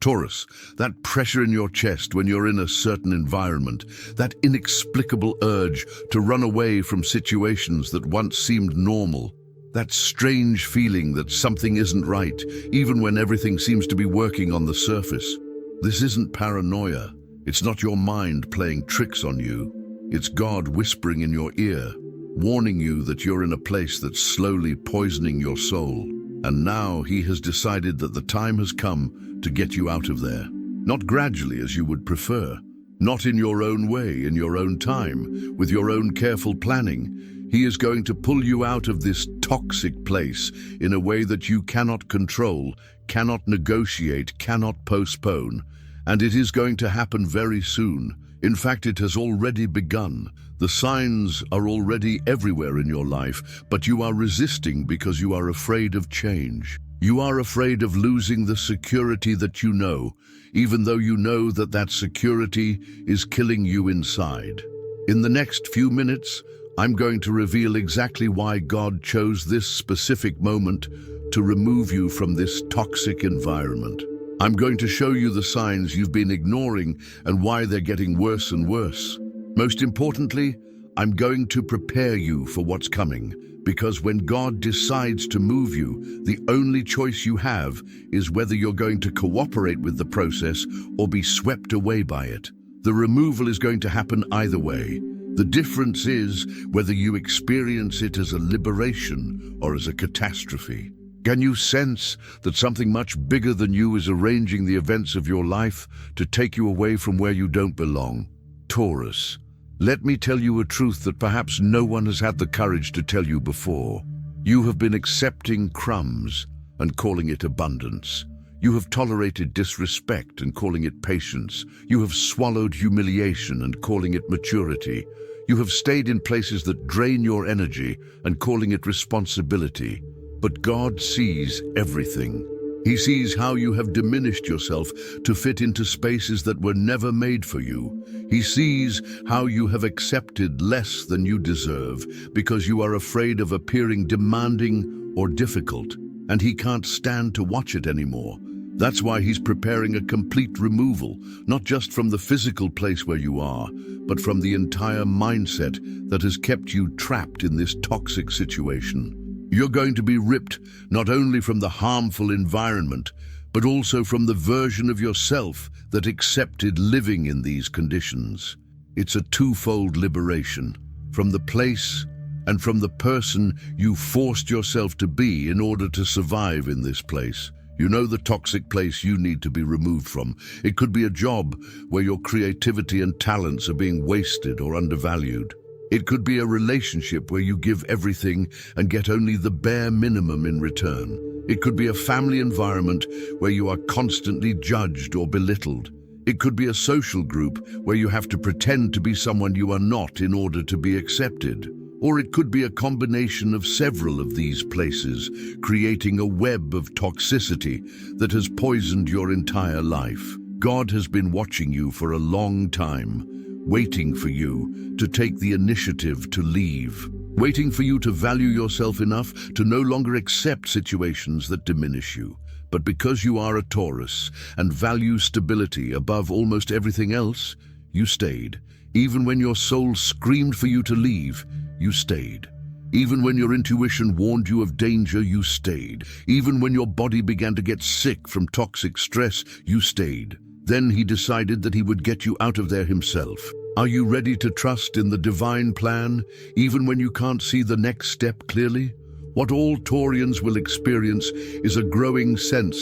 Taurus, that pressure in your chest when you're in a certain environment, that inexplicable urge to run away from situations that once seemed normal, that strange feeling that something isn't right, even when everything seems to be working on the surface. This isn't paranoia. It's not your mind playing tricks on you. It's God whispering in your ear, warning you that you're in a place that's slowly poisoning your soul. And now he has decided that the time has come to get you out of there. Not gradually as you would prefer, not in your own way, in your own time, with your own careful planning. He is going to pull you out of this toxic place in a way that you cannot control, cannot negotiate, cannot postpone. And it is going to happen very soon. In fact, it has already begun. The signs are already everywhere in your life, but you are resisting because you are afraid of change. You are afraid of losing the security that you know, even though you know that that security is killing you inside. In the next few minutes, I'm going to reveal exactly why God chose this specific moment to remove you from this toxic environment. I'm going to show you the signs you've been ignoring and why they're getting worse and worse. Most importantly, I'm going to prepare you for what's coming, because when God decides to move you, the only choice you have is whether you're going to cooperate with the process or be swept away by it. The removal is going to happen either way. The difference is whether you experience it as a liberation or as a catastrophe. Can you sense that something much bigger than you is arranging the events of your life to take you away from where you don't belong? Taurus, let me tell you a truth that perhaps no one has had the courage to tell you before. You have been accepting crumbs and calling it abundance. You have tolerated disrespect and calling it patience. You have swallowed humiliation and calling it maturity. You have stayed in places that drain your energy and calling it responsibility. But God sees everything. He sees how you have diminished yourself to fit into spaces that were never made for you. He sees how you have accepted less than you deserve because you are afraid of appearing demanding or difficult, and he can't stand to watch it anymore. That's why he's preparing a complete removal, not just from the physical place where you are, but from the entire mindset that has kept you trapped in this toxic situation. You're going to be ripped not only from the harmful environment, but also from the version of yourself that accepted living in these conditions. It's a twofold liberation, from the place and from the person you forced yourself to be in order to survive in this place. You know the toxic place you need to be removed from. It could be a job where your creativity and talents are being wasted or undervalued. It could be a relationship where you give everything and get only the bare minimum in return. It could be a family environment where you are constantly judged or belittled. It could be a social group where you have to pretend to be someone you are not in order to be accepted. Or it could be a combination of several of these places, creating a web of toxicity that has poisoned your entire life. God has been watching you for a long time, waiting for you to take the initiative to leave, waiting for you to value yourself enough to no longer accept situations that diminish you. But because you are a Taurus and value stability above almost everything else, you stayed. Even when your soul screamed for you to leave, you stayed. Even when your intuition warned you of danger, you stayed. Even when your body began to get sick from toxic stress, you stayed. Then he decided that he would get you out of there himself. Are you ready to trust in the divine plan, even when you can't see the next step clearly? What all Taurians will experience is a growing sense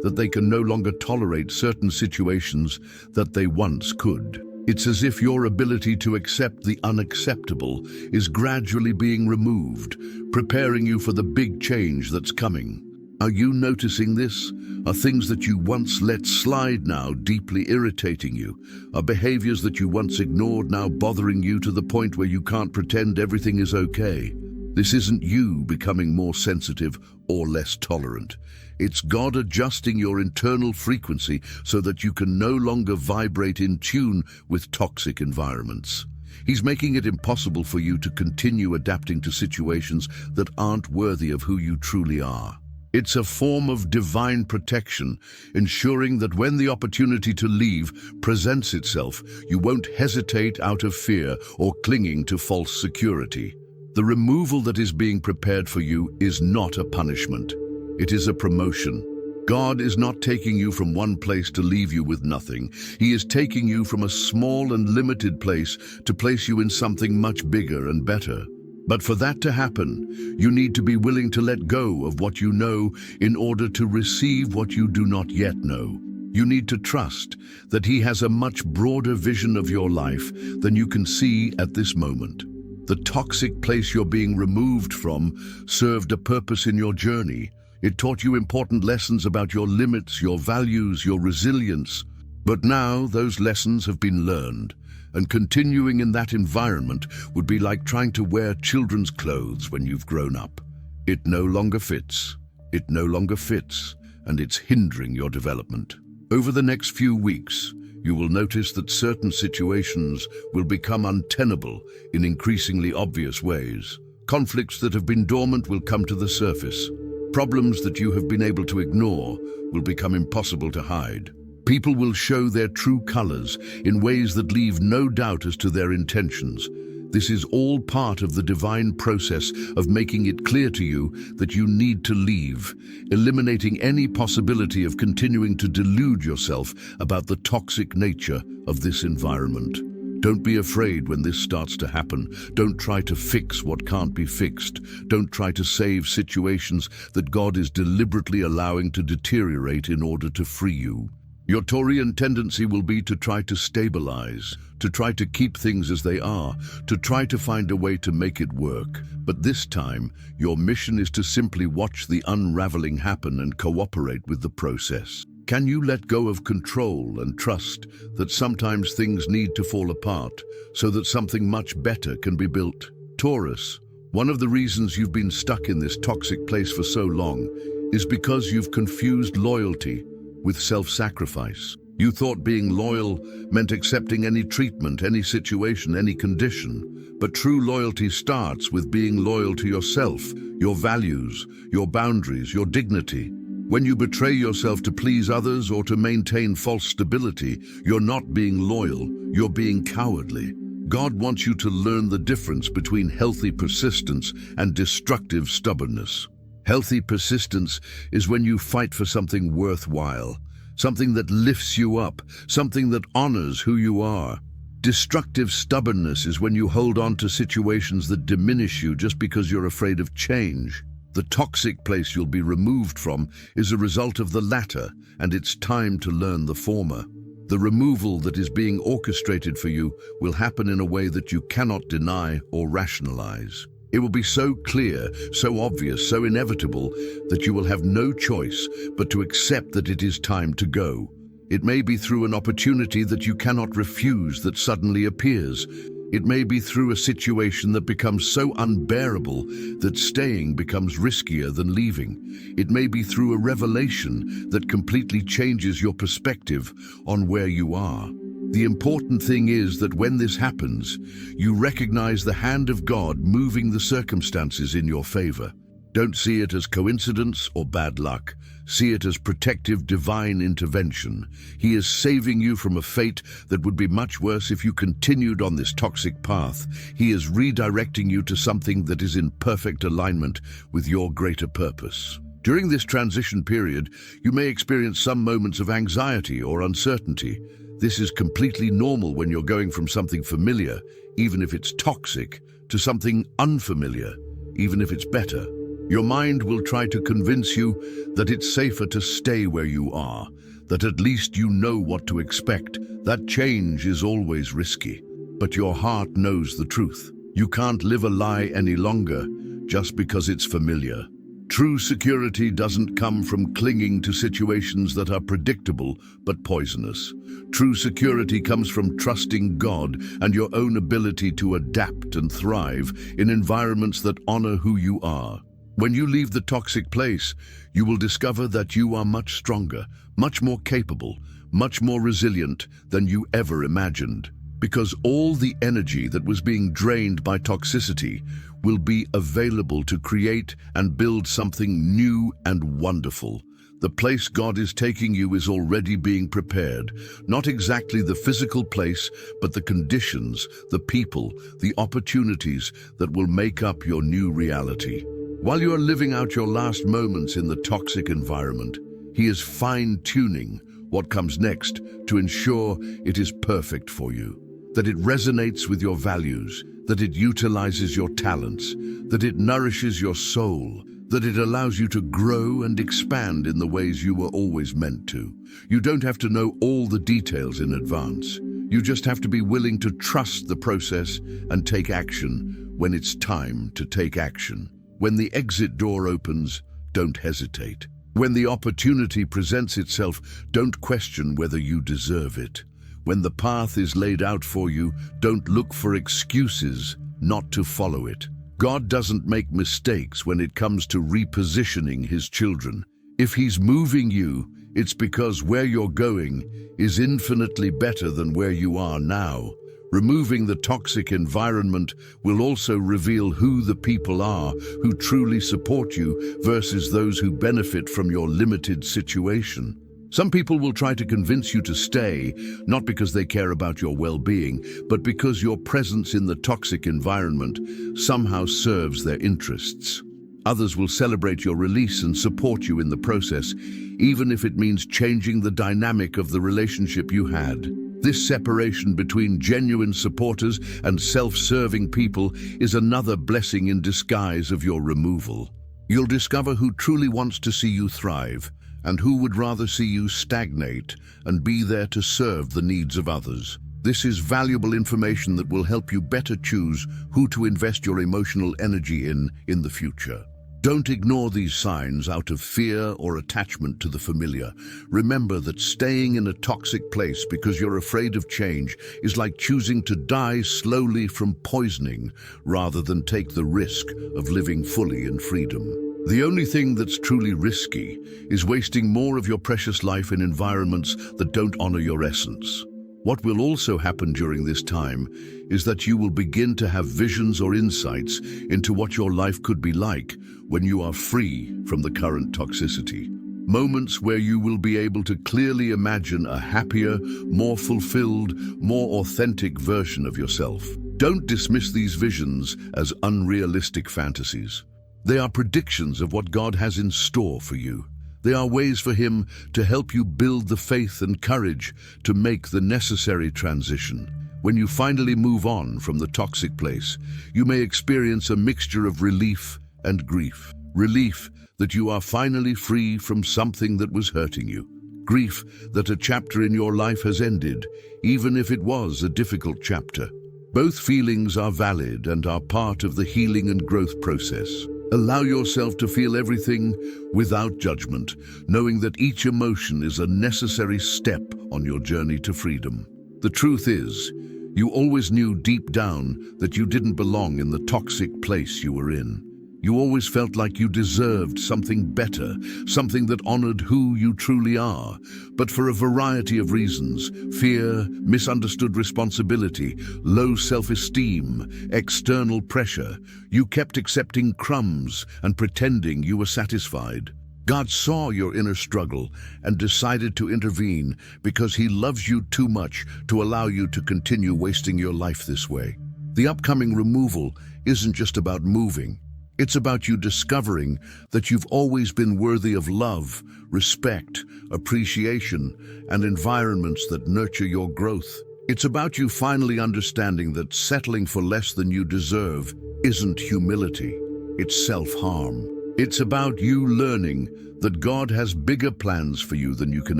that they can no longer tolerate certain situations that they once could. It's as if your ability to accept the unacceptable is gradually being removed, preparing you for the big change that's coming. Are you noticing this? Are things that you once let slide now deeply irritating you? Are behaviors that you once ignored now bothering you to the point where you can't pretend everything is okay? This isn't you becoming more sensitive or less tolerant. It's God adjusting your internal frequency so that you can no longer vibrate in tune with toxic environments. He's making it impossible for you to continue adapting to situations that aren't worthy of who you truly are. It's a form of divine protection, ensuring that when the opportunity to leave presents itself, you won't hesitate out of fear or clinging to false security. The removal that is being prepared for you is not a punishment. It is a promotion. God is not taking you from one place to leave you with nothing. He is taking you from a small and limited place to place you in something much bigger and better. But for that to happen, you need to be willing to let go of what you know in order to receive what you do not yet know. You need to trust that He has a much broader vision of your life than you can see at this moment. The toxic place you're being removed from served a purpose in your journey. It taught you important lessons about your limits, your values, your resilience. But now those lessons have been learned, and continuing in that environment would be like trying to wear children's clothes when you've grown up. It no longer fits. It no longer fits, and it's hindering your development. Over the next few weeks, you will notice that certain situations will become untenable in increasingly obvious ways. Conflicts that have been dormant will come to the surface. Problems that you have been able to ignore will become impossible to hide. People will show their true colors in ways that leave no doubt as to their intentions. This is all part of the divine process of making it clear to you that you need to leave, eliminating any possibility of continuing to delude yourself about the toxic nature of this environment. Don't be afraid when this starts to happen. Don't try to fix what can't be fixed. Don't try to save situations that God is deliberately allowing to deteriorate in order to free you. Your Taurian tendency will be to try to stabilize, to try to keep things as they are, to try to find a way to make it work. But this time, your mission is to simply watch the unraveling happen and cooperate with the process. Can you let go of control and trust that sometimes things need to fall apart so that something much better can be built? Taurus, one of the reasons you've been stuck in this toxic place for so long is because you've confused loyalty with self-sacrifice. You thought being loyal meant accepting any treatment, any situation, any condition. But true loyalty starts with being loyal to yourself, your values, your boundaries, your dignity. When you betray yourself to please others or to maintain false stability, you're not being loyal, you're being cowardly. God wants you to learn the difference between healthy persistence and destructive stubbornness. Healthy persistence is when you fight for something worthwhile, something that lifts you up, something that honors who you are. Destructive stubbornness is when you hold on to situations that diminish you just because you're afraid of change. The toxic place you'll be removed from is a result of the latter, and it's time to learn the former. The removal that is being orchestrated for you will happen in a way that you cannot deny or rationalize. It will be so clear, so obvious, so inevitable that you will have no choice but to accept that it is time to go. It may be through an opportunity that you cannot refuse that suddenly appears. It may be through a situation that becomes so unbearable that staying becomes riskier than leaving. It may be through a revelation that completely changes your perspective on where you are. The important thing is that when this happens, you recognize the hand of God moving the circumstances in your favor. Don't see it as coincidence or bad luck. See it as protective divine intervention. He is saving you from a fate that would be much worse if you continued on this toxic path. He is redirecting you to something that is in perfect alignment with your greater purpose. During this transition period, you may experience some moments of anxiety or uncertainty. This is completely normal when you're going from something familiar, even if it's toxic, to something unfamiliar, even if it's better. Your mind will try to convince you that it's safer to stay where you are, that at least you know what to expect. That change is always risky, but your heart knows the truth. You can't live a lie any longer just because it's familiar. True security doesn't come from clinging to situations that are predictable but poisonous. True security comes from trusting God and your own ability to adapt and thrive in environments that honor who you are. When you leave the toxic place, you will discover that you are much stronger, much more capable, much more resilient than you ever imagined. Because all the energy that was being drained by toxicity will be available to create and build something new and wonderful. The place God is taking you is already being prepared, not exactly the physical place, but the conditions, the people, the opportunities that will make up your new reality. While you are living out your last moments in the toxic environment, He is fine-tuning what comes next to ensure it is perfect for you, that it resonates with your values, that it utilizes your talents, that it nourishes your soul, that it allows you to grow and expand in the ways you were always meant to. You don't have to know all the details in advance. You just have to be willing to trust the process and take action when it's time to take action. When the exit door opens, don't hesitate. When the opportunity presents itself, don't question whether you deserve it. When the path is laid out for you, don't look for excuses not to follow it. God doesn't make mistakes when it comes to repositioning His children. If He's moving you, it's because where you're going is infinitely better than where you are now. Removing the toxic environment will also reveal who the people are who truly support you versus those who benefit from your limited situation. Some people will try to convince you to stay, not because they care about your well-being, but because your presence in the toxic environment somehow serves their interests. Others will celebrate your release and support you in the process, even if it means changing the dynamic of the relationship you had. This separation between genuine supporters and self-serving people is another blessing in disguise of your removal. You'll discover who truly wants to see you thrive, and who would rather see you stagnate and be there to serve the needs of others. This is valuable information that will help you better choose who to invest your emotional energy in the future. Don't ignore these signs out of fear or attachment to the familiar. Remember that staying in a toxic place because you're afraid of change is like choosing to die slowly from poisoning rather than take the risk of living fully in freedom. The only thing that's truly risky is wasting more of your precious life in environments that don't honor your essence. What will also happen during this time is that you will begin to have visions or insights into what your life could be like when you are free from the current toxicity. Moments where you will be able to clearly imagine a happier, more fulfilled, more authentic version of yourself. Don't dismiss these visions as unrealistic fantasies. They are predictions of what God has in store for you. They are ways for Him to help you build the faith and courage to make the necessary transition. When you finally move on from the toxic place, you may experience a mixture of relief and grief. Relief that you are finally free from something that was hurting you. Grief that a chapter in your life has ended, even if it was a difficult chapter. Both feelings are valid and are part of the healing and growth process. Allow yourself to feel everything without judgment, knowing that each emotion is a necessary step on your journey to freedom. The truth is, you always knew deep down that you didn't belong in the toxic place you were in. You always felt like you deserved something better, something that honored who you truly are. But for a variety of reasons, fear, misunderstood responsibility, low self-esteem, external pressure, you kept accepting crumbs and pretending you were satisfied. God saw your inner struggle and decided to intervene because He loves you too much to allow you to continue wasting your life this way. The upcoming removal isn't just about moving. It's about you discovering that you've always been worthy of love, respect, appreciation, and environments that nurture your growth. It's about you finally understanding that settling for less than you deserve isn't humility, it's self-harm. It's about you learning that God has bigger plans for you than you can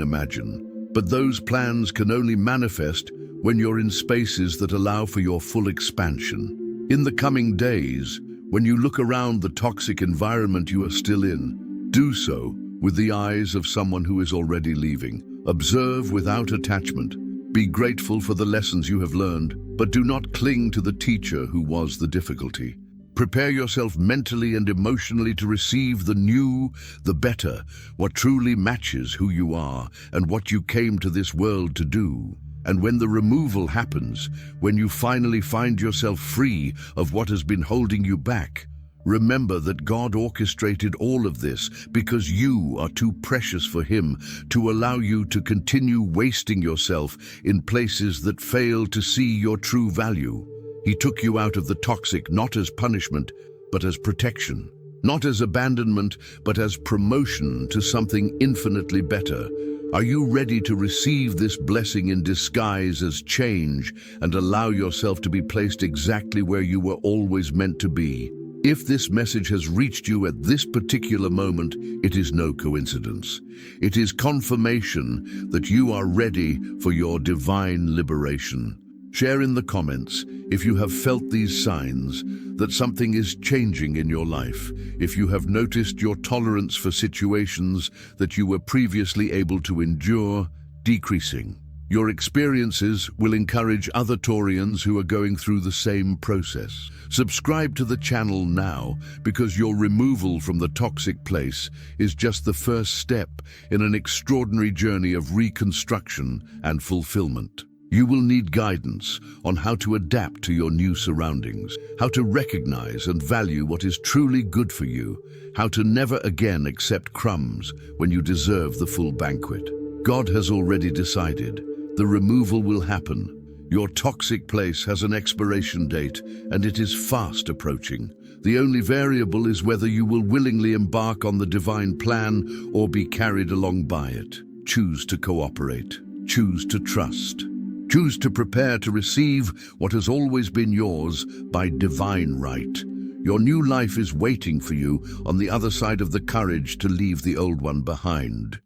imagine. But those plans can only manifest when you're in spaces that allow for your full expansion. In the coming days, when you look around the toxic environment you are still in, do so with the eyes of someone who is already leaving. Observe without attachment. Be grateful for the lessons you have learned, but do not cling to the teacher who was the difficulty. Prepare yourself mentally and emotionally to receive the new, the better, what truly matches who you are and what you came to this world to do. And when the removal happens, when you finally find yourself free of what has been holding you back, remember that God orchestrated all of this because you are too precious for Him to allow you to continue wasting yourself in places that fail to see your true value. He took you out of the toxic not as punishment, but as protection. Not as abandonment, but as promotion to something infinitely better. Are you ready to receive this blessing in disguise as change and allow yourself to be placed exactly where you were always meant to be? If this message has reached you at this particular moment, it is no coincidence. It is confirmation that you are ready for your divine liberation. Share in the comments if you have felt these signs that something is changing in your life, if you have noticed your tolerance for situations that you were previously able to endure decreasing. Your experiences will encourage other Taurians who are going through the same process. Subscribe to the channel now because your removal from the toxic place is just the first step in an extraordinary journey of reconstruction and fulfillment. You will need guidance on how to adapt to your new surroundings, how to recognize and value what is truly good for you, how to never again accept crumbs when you deserve the full banquet. God has already decided. The removal will happen. Your toxic place has an expiration date, and it is fast approaching. The only variable is whether you will willingly embark on the divine plan or be carried along by it. Choose to cooperate. Choose to trust. Choose to prepare to receive what has always been yours by divine right. Your new life is waiting for you on the other side of the courage to leave the old one behind.